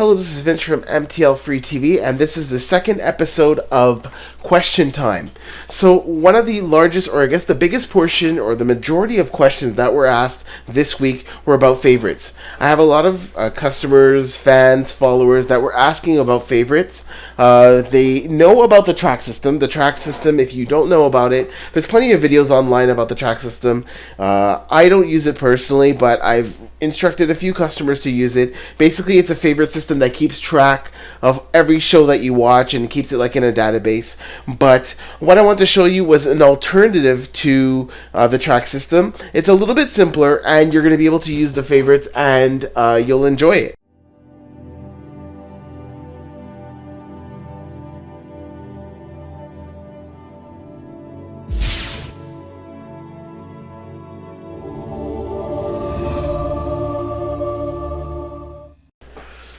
Hello, this is Vince from MTLFREETV, and this is the second episode of Question Time. So one of the largest, or I guess the biggest portion, or the majority of questions that were asked this week were about favorites. I have a lot of customers, fans, followers that were asking about favorites. They know about the track system. The track system, if you don't know about it, there's plenty of videos online about the track system. I don't use it personally, but I've instructed a few customers to use it. Basically, it's a favorite system that keeps track of every show that you watch and keeps it like in a database. But what I want to show you was an alternative to the track system. It's a little bit simpler, and you're going to be able to use the favorites, and you'll enjoy it.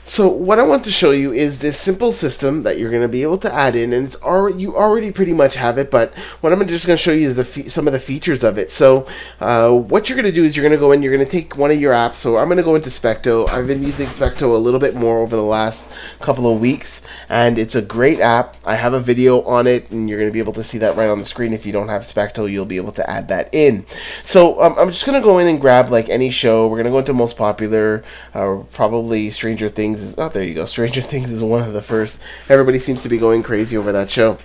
So what I want to show you is this simple system that you're going to be able to add in, and you already pretty much have it, but what I'm just going to show you is some of the features of it. So what you're going to do is you're going to go in, you're going to take one of your apps. So I'm going to go into Specto. I've been using Specto a little bit more over the last couple of weeks, and it's a great app. I have a video on it, and you're going to be able to see that right on the screen. If you don't have Specto, you'll be able to add that in. So I'm just going to go in and grab like any show. We're going to go into most popular, probably Stranger Things. Oh, there you go. Stranger Things is one of the first. Everybody seems to be going crazy over that show.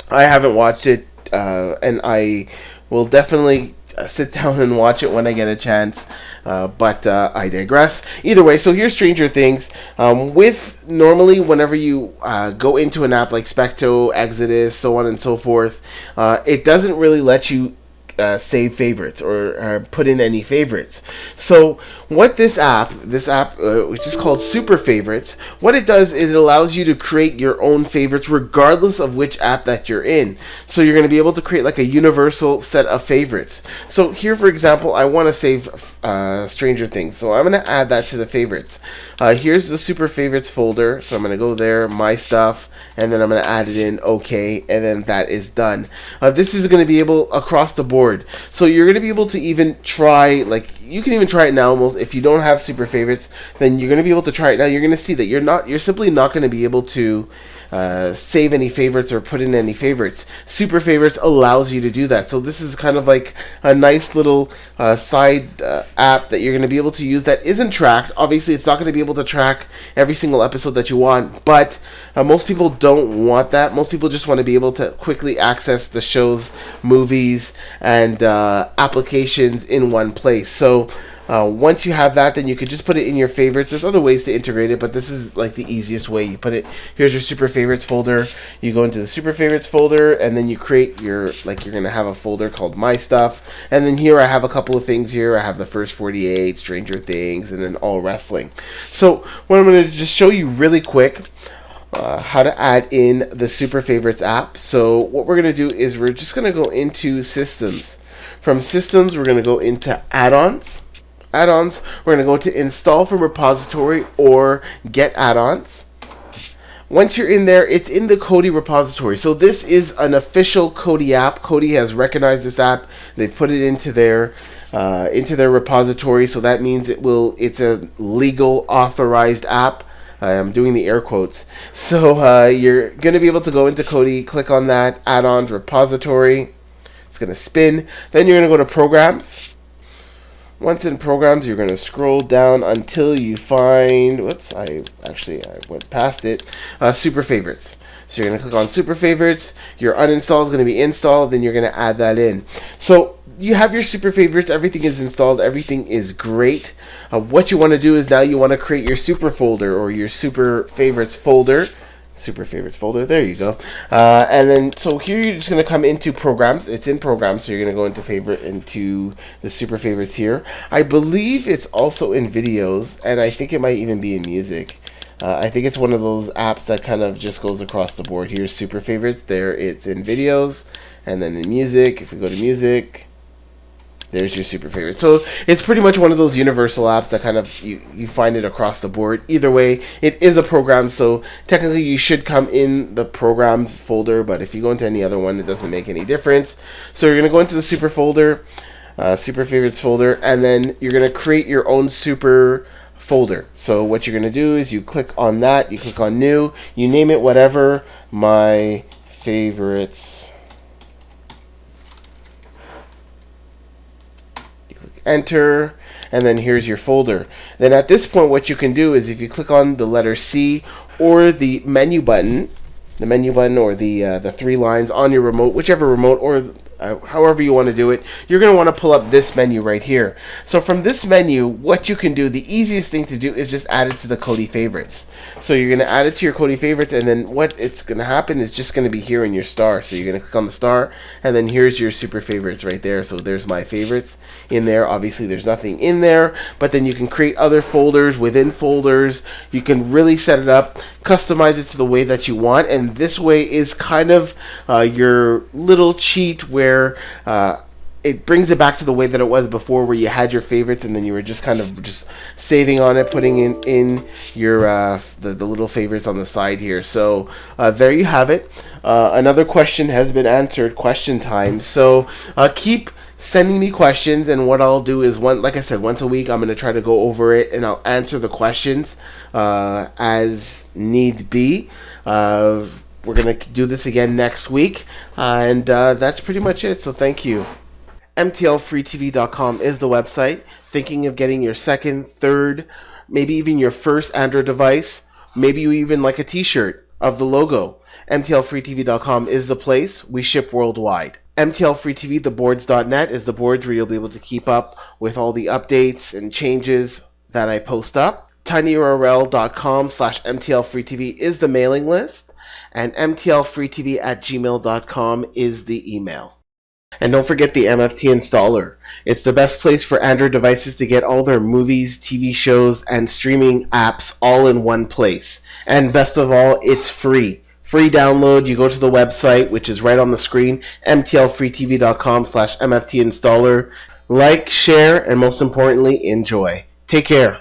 I haven't watched it, and I will definitely sit down and watch it when I get a chance. But I digress. Either way, so here's Stranger Things. Normally, whenever you go into an app like Specto, Exodus, so on and so forth, it doesn't really let you save favorites or put in any favorites. So what this app which is called Super Favorites, what it does is it allows you to create your own favorites regardless of which app that you're in. So you're going to be able to create like a universal set of favorites. So here, for example, I want to save Stranger Things, so I'm going to add that to the favorites. Here's the Super Favorites folder, so I'm going to go there, My Stuff, and then I'm going to add it in, OK, and then that is done. This is going to be able across the board. So you're going to be able to even try, like, you can even try it now almost. If you don't have Super Favorites, then you're going to be able to try it now. You're going to see that you're simply not going to be able to save any favorites or put in any favorites. Super Favorites allows you to do that. So this is kind of like a nice little side app that you're going to be able to use that isn't tracked. Obviously, it's not going to be able to track every single episode that you want, but most people don't want that. Most people just want to be able to quickly access the shows, movies, and applications in one place. So once you have that, then you can just put it in your favorites. There's other ways to integrate it, but this is like the easiest way. You put it, here's your Super Favorites folder. You go into the Super Favorites folder, and then you create your, like, you're going to have a folder called My Stuff. And then here I have a couple of things here. I have the first 48, Stranger Things, and then all wrestling. So what I'm going to just show you really quick, how to add in the Super Favorites app. So what we're going to do is we're just going to go into Systems. From Systems, we're going to go into Add-ons. Add-ons, we're going to go to Install from Repository or Get Add-ons. Once you're in there, it's in the Kodi repository. So this is an official Kodi app. Kodi has recognized this app. They've put it into their repository. So that means it's a legal authorized app. I'm doing the air quotes. So you're going to be able to go into Kodi, click on that, Add-ons, Repository. It's going to spin. Then you're going to go to Programs. Once in Programs, you're going to scroll down until you find, whoops, I went past it, Super Favorites. So you're going to click on Super Favorites, your uninstall is going to be installed, then you're going to add that in. So you have your Super Favorites, everything is installed, everything is great. What you want to do is now you want to create your Super folder or your Super Favorites folder. Super Favorites folder, there you go. And then, so here you're just going to come into Programs. It's in Programs, so you're going to go into the Super Favorites here. I believe it's also in Videos, and I think it might even be in Music. I think it's one of those apps that kind of just goes across the board. Here's Super Favorites, there it's in Videos, and then in Music, if we go to Music, there's your Super Favorites. So it's pretty much one of those universal apps that kind of you find it across the board. Either way, it is a program, so technically you should come in the Programs folder, but if you go into any other one, it doesn't make any difference. So you're going to go into the Super folder, Super Favorites folder, and then you're going to create your own Super folder. So what you're going to do is you click on that, you click on new, you name it whatever, my favorites. You click enter, and then here's your folder. Then at this point what you can do is if you click on the letter C or the menu button or the three lines on your remote, whichever remote or however you want to do it, you're going to want to pull up this menu right here. So from this menu, what you can do, the easiest thing to do is just add it to the Kodi favorites. So you're going to add it to your Kodi favorites, and then what it's going to happen is just going to be here in your star. So you're going to click on the star, and then here's your super favorites right there. So there's my favorites in there. Obviously there's nothing in there, but then you can create other folders within folders. You can really set it up, customize it to the way that you want, and this way is kind of your little cheat where it brings it back to the way that it was before, where you had your favorites and then you were just kind of just saving on it, putting in your the little favorites on the side here. So there you have it. Another question has been answered. Question time. So keep sending me questions, and what I'll do is, like I said, once a week I'm going to try to go over it and I'll answer the questions as need be. We're going to do this again next week, and that's pretty much it, so thank you. MTLFREETV.com is the website. Thinking of getting your second, third, maybe even your first Android device? Maybe you even like a t-shirt of the logo. MTLFREETV.com is the place. We ship worldwide. MTLFreeTV, theboards.net, is the boards where you'll be able to keep up with all the updates and changes that I post up. tinyurl.com/MTLFreeTV is the mailing list, and MTLFreeTV@gmail.com is the email. And don't forget the MFTInstaller. It's the best place for Android devices to get all their movies, TV shows, and streaming apps all in one place. And best of all, it's free. Free download. You go to the website, which is right on the screen, MTLFreeTV.com/MFTInstaller. Like, share, and most importantly, enjoy. Take care.